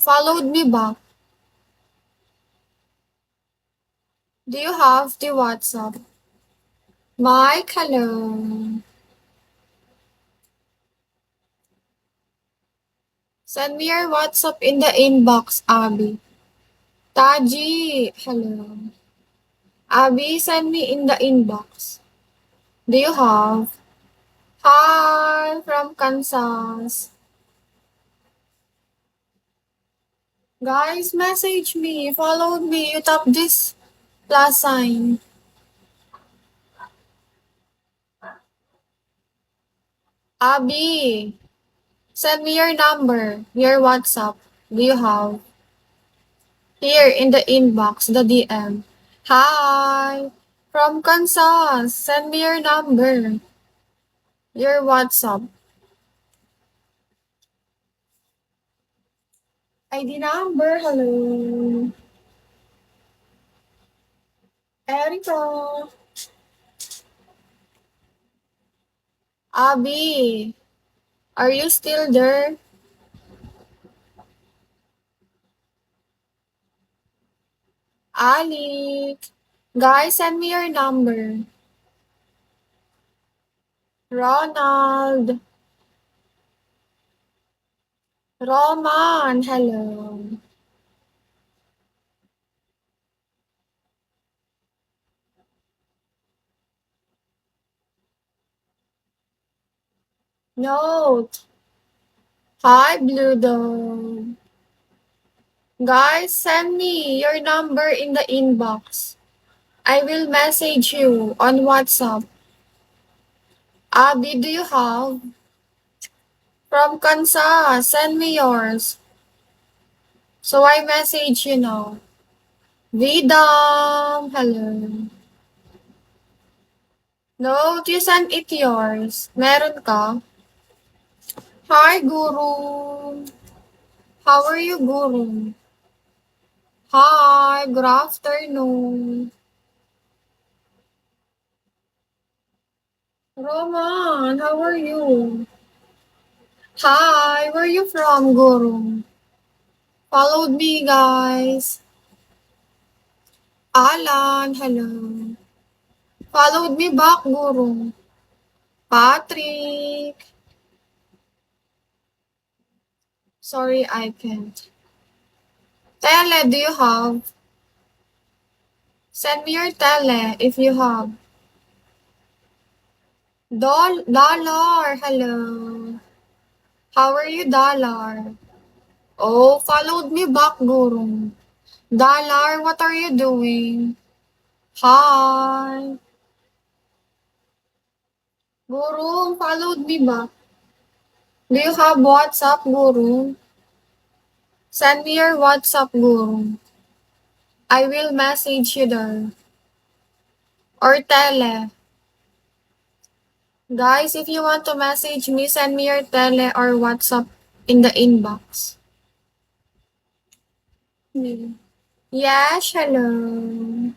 followed me back. Do you have the WhatsApp? Mike, hello. Send me your WhatsApp in the inbox, Abby. Taji, hello. Abby, send me in the inbox. Do you have? Hi, from Kansas. Guys, message me. Follow me. You tap this plus sign. Abby, send me your number, your WhatsApp. Do you have? Here in the inbox, the DM. Hi, from Kansas. Send me your number, your WhatsApp. ID number, hello. Erica. Abby, are you still there? Ali. Guys, send me your number. Ronald. Roman, hello. Note. Hi, Blue Dog. Guys, send me your number in the inbox. I will message you on WhatsApp. Abby, do you have? From Kansas, send me yours. So I message you now. Vidam, hello. No, you send it yours. Meron ka? Hi, Guru. How are you, Guru? Hi, good afternoon. Roman, how are you? Hi, where are you from, Guru? Followed me, guys. Alan, hello. Followed me back, Guru. Patrick. Sorry, I can't. Tele, do you have? Send me your tele if you have. Dollar, hello. How are you, Dollar? Oh, followed me back, Guru. Dollar, what are you doing? Hi. Guru, followed me back. Do you have WhatsApp, Guru? Send me your WhatsApp, Guru. I will message you there. Or tele. Guys, if you want to message me, send me your tele or WhatsApp in the inbox. Yes, hello.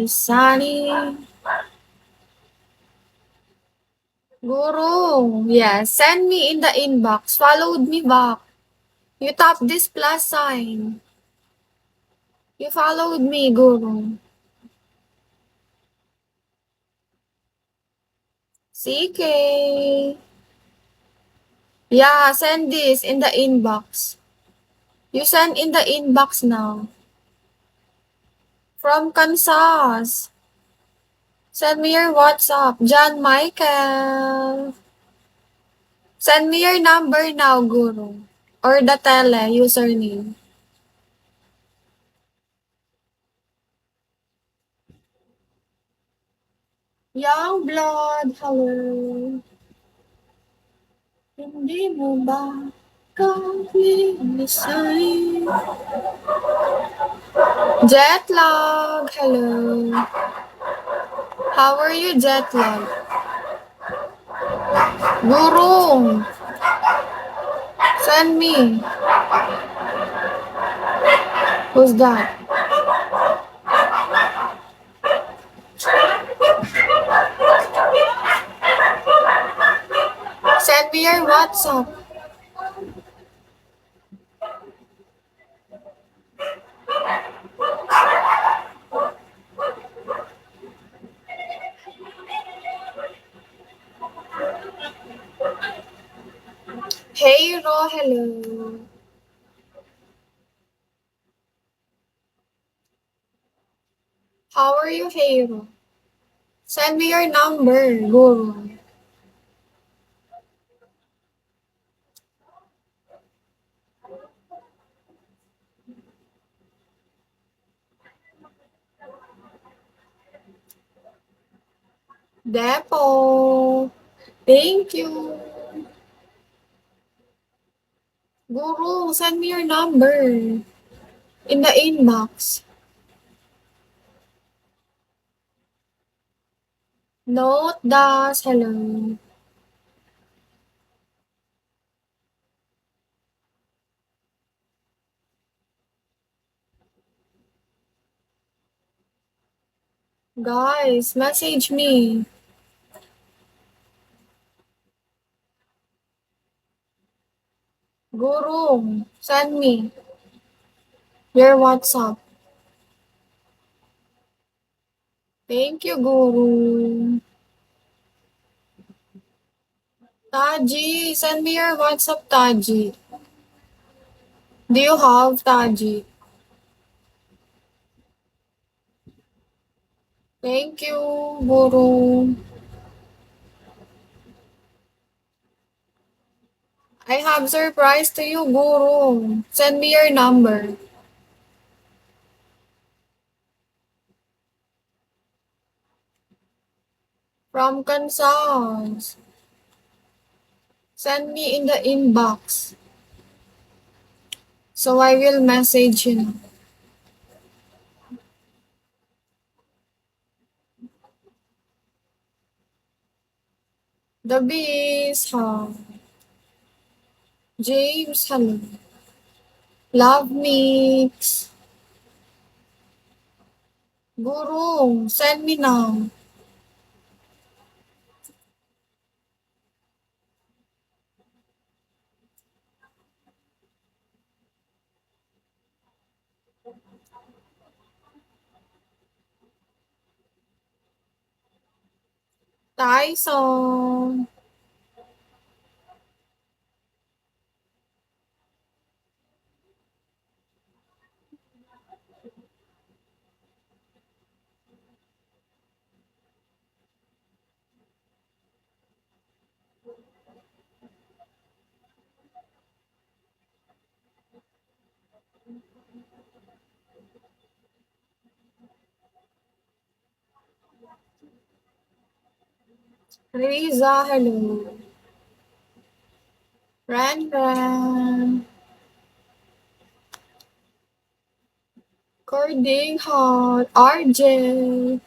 Sunny. Guru, yes, send me in the inbox. Followed me back. You tap this plus sign. You followed me, Guru. CK. Yeah, send this in the inbox. You send in the inbox now. From Kansas. Send me your WhatsApp. John Michael. Send me your number now, Guru. Or the tele username. Young blood, hello. Hindi mo ba kami misahin? Jetlag, hello. How are you, Jetlag? Guru, send me. Who's that? Send me your WhatsApp. Hey Ro, hello. How are you, Hero? Send me your number, Guru. Depo. Thank you. Guru, send me your number in the inbox. Note das, hello. Guys, message me. Guru, send me your WhatsApp. Thank you, Guru. Taji, send me your WhatsApp, Taji. Do you have Taji? Thank you, Guru. I have surprise to you, Guru. Send me your number. From Kansas. Send me in the inbox. So I will message you. The bees, huh? James, hello. Love mix. Guru, send me now. Tyson. Riza, hello. Ran Ran. Cording hot. RJ.